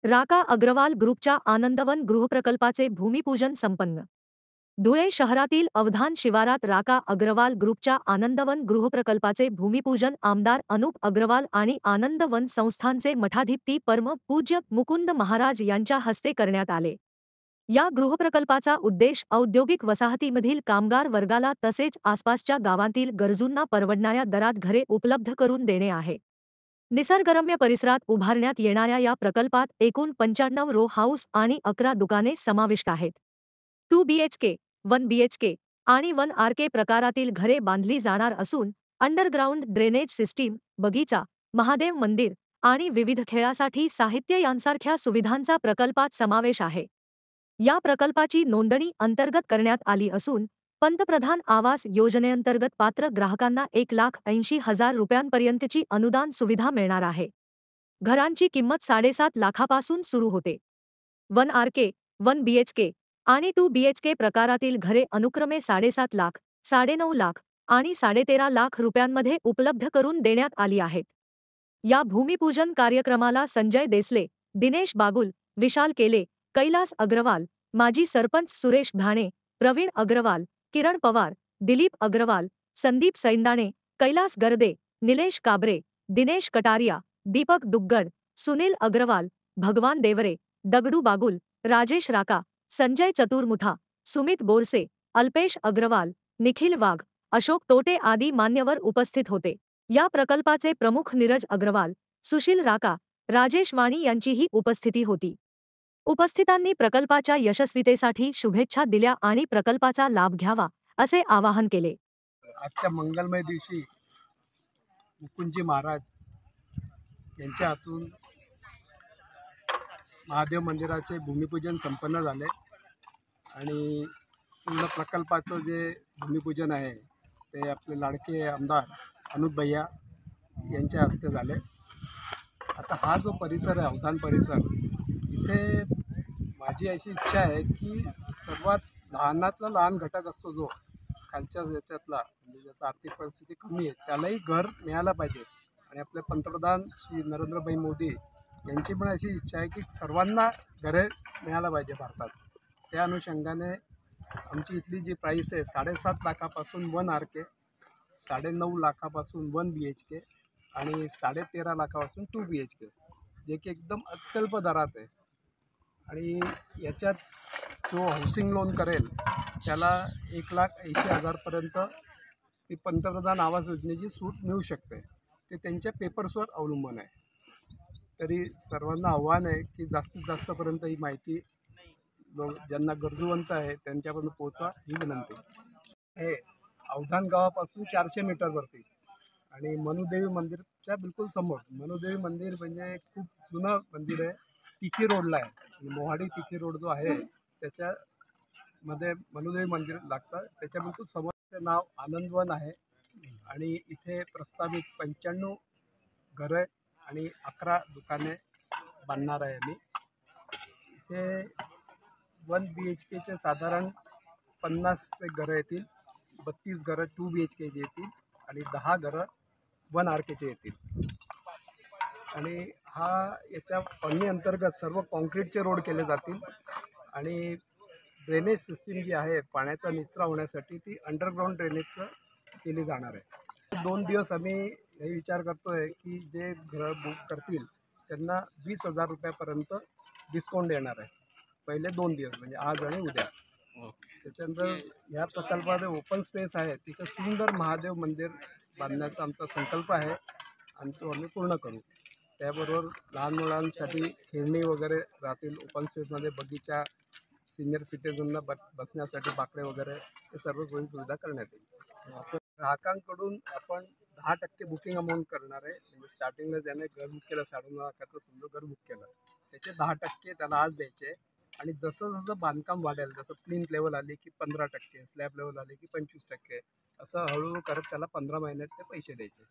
राका अग्रवाल ग्रुपच्या आनंदवन गृहप्रकल्पाचे भूमिपूजन संपन्न. धुळे शहरातील अवधान शिवारात राका अग्रवाल ग्रुपच्या आनंदवन गृहप्रकल्पाचे भूमिपूजन आमदार अनुप अग्रवाल आणि आनंदवन संस्थानचे मठाधिपती परम पूज्य मुकुंद महाराज यांच्या हस्ते करण्यात आले. या गृहप्रकल्पाचा उद्देश औद्योगिक वसाहतीमधील कामगार वर्गाला तसेच आसपासच्या गावांतील गरजूंना परवडणाऱ्या दरात घरे उपलब्ध करून देणे आहे. निसर्गरम्य परिसरात उभारण्यात येणाऱ्या या प्रकल्पात एकूण 95 रो हाऊस आणि 11 दुकाने समाविष्ट आहेत. 2 BHK, 1 BHK आणि 1 RK प्रकारातील घरे बांधली जाणार असून अंडरग्राऊंड ड्रेनेज सिस्टीम, बगीचा, महादेव मंदिर आणि विविध खेळासाठी साहित्य यांसारख्या सुविधांचा प्रकल्पात समावेश आहे. या प्रकल्पाची नोंदणी अंतर्गत करण्यात आली असून पंतप्रधान आवास योजनेअंतर्गत पात्र ग्राहकांना 1,80,000 रुपयांपर्यंतची अनुदान सुविधा मिळणार आहे. घरांची किंमत 7.5 लाखापासून सुरू होते. 1 RK, 1 BHK आणि 2 BHK प्रकारातील घरे अनुक्रमे 7.5 लाख, 9.5 लाख आणि 13.5 लाख रुपयांमध्ये उपलब्ध करून देण्यात आली आहेत. या भूमिपूजन कार्यक्रमाला संजय देसले, दिनेश बागुल, विशाल केले, कैलास अग्रवाल, माजी सरपंच सुरेश भाणे, प्रवीण अग्रवाल, किरण पवार, दिलीप अग्रवाल, संदीप सैंदाणे, कैलास गर्दे, निलेश काबरे, दिनेश कटारिया, दीपक दुग्गड, सुनील अग्रवाल, भगवान देवरे, दगडू बागुल, राजेश राका, संजय चतुर्मुथा, सुमित बोरसे, अल्पेश अग्रवाल, निखिल वाघ, अशोक तोटे आदी मान्यवर उपस्थित होते. या प्रकल्पाचे प्रमुख नीरज अग्रवाल, सुशील राका, राजेश वाणी यांचीही उपस्थिती होती. उपस्थितांनी प्रकल्पाच्या यशस्वीतेसाठी शुभेच्छा दिल्या आणि प्रकल्पाचा लाभ घ्यावा असे आवाहन केले. आजच्या मंगलमय दिवशी मुकुंदजी महाराज यांच्या हातून महादेव मंदिराचे भूमिपूजन संपन्न झाले आणि पूर्ण प्रकल्पाचं जे भूमिपूजन आहे ते आपले लाडके आमदार अनुप भैया यांच्या हस्ते झाले. आता हा जो परिसर आहे अवधान परिसर, इथे माझी अशी इच्छा आहे की सर्वात लहानातला लहान घटक असतो जो खालच्या याच्यातला, म्हणजे ज्याची आर्थिक परिस्थिती कमी आहे, त्यालाही घर मिळालं पाहिजे. आणि आपले पंतप्रधान श्री नरेंद्रभाई मोदी यांची पण अशी इच्छा आहे की सर्वांना घरे मिळायला पाहिजे भारतात. त्या अनुषंगाने आमची इथली जी प्राईस आहे 7.5 लाखापासून 1 RK, 9.5 लाखापासून 1 BHK आणि 13.5 लाखापासून 2 BHK, जे की एकदम अत्यल्प दरात आहे. आणि याच्यात जो हाऊसिंग लोन करेल त्याला 1,80,000पर्यंत ती पंतप्रधान आवास योजनेची सूट मिळू शकते. ते त्यांच्या पेपर्सवर अवलंबून आहे. तरी सर्वांना आव्हान आहे की जास्तीत जास्तपर्यंत ही माहिती ज्यांना गरजूवंत आहे त्यांच्यापर्यंत पोहोचवा ही विनंती. हे अवधान गावापासून 400 मीटरवरती आणि मनुदेवी मंदिरच्या बिलकुल समोर. मनुदेवी मंदिर म्हणजे खूप जुनं मंदिर आहे, तिखी रोडला आहे. मोहाडी तिखी रोड जो आहे त्याच्यामध्ये मनुदेवी मंदिर लागतं. त्याच्या बिलकुल समोरचं नाव आनंदवन आहे आणि इथे प्रस्तावित 95 घरं आणि 11 दुकाने बांधणार आहे आम्ही. इथे 1 BHKचे साधारण 50 घरं येतील, 32 घरं 2 BHKचे येतील आणि 10 घरं 1 RKचे येतील. आणि याच्या कॉलनी अंतर्गत सर्व कॉन्क्रीटचे रोड केले जातील आणि ड्रेनेज सिस्टीम जी आहे पाण्याचा निचरा होण्यासाठी ती अंडरग्राऊंड ड्रेनेजचं केली जाणार आहे. 2 दिवस आम्ही हे विचार करतो आहे की जे घरं बुक करतील त्यांना 20,000 रुपयापर्यंत डिस्काउंट देणार आहे पहिले 2 दिवस, म्हणजे आज आणि उद्या. त्याच्यानंतर ह्या प्रकल्पामध्ये ओपन स्पेस आहे, तिथं सुंदर महादेव मंदिर बांधण्याचा आमचा संकल्प आहे आणि तो आम्ही पूर्ण करू. त्याबरोबर लहान मुलांसाठी खेळणी वगैरे राहतील ओपन स्पेसमध्ये, बगीचा, सिनियर सिटीजनना बसण्यासाठी बाकडे वगैरे हे सर्व सोयीसुविधा करण्यात येईल. ग्राहकांकडून आपण 10% बुकिंग अमाऊंट करणार आहे. म्हणजे स्टार्टिंगला ज्याने घर बुक केलं 9.5 लाखाचं समजा घर बुक केलं त्याचे 10% त्याला आज द्यायचे आणि जसं जसं बांधकाम वाढेल, जसं प्लिंथ लेवल आली की 15%, स्लॅब लेवल आली की 25%, असं हळूहळू करत त्याला 15 महिन्यात ते पैसे द्यायचे.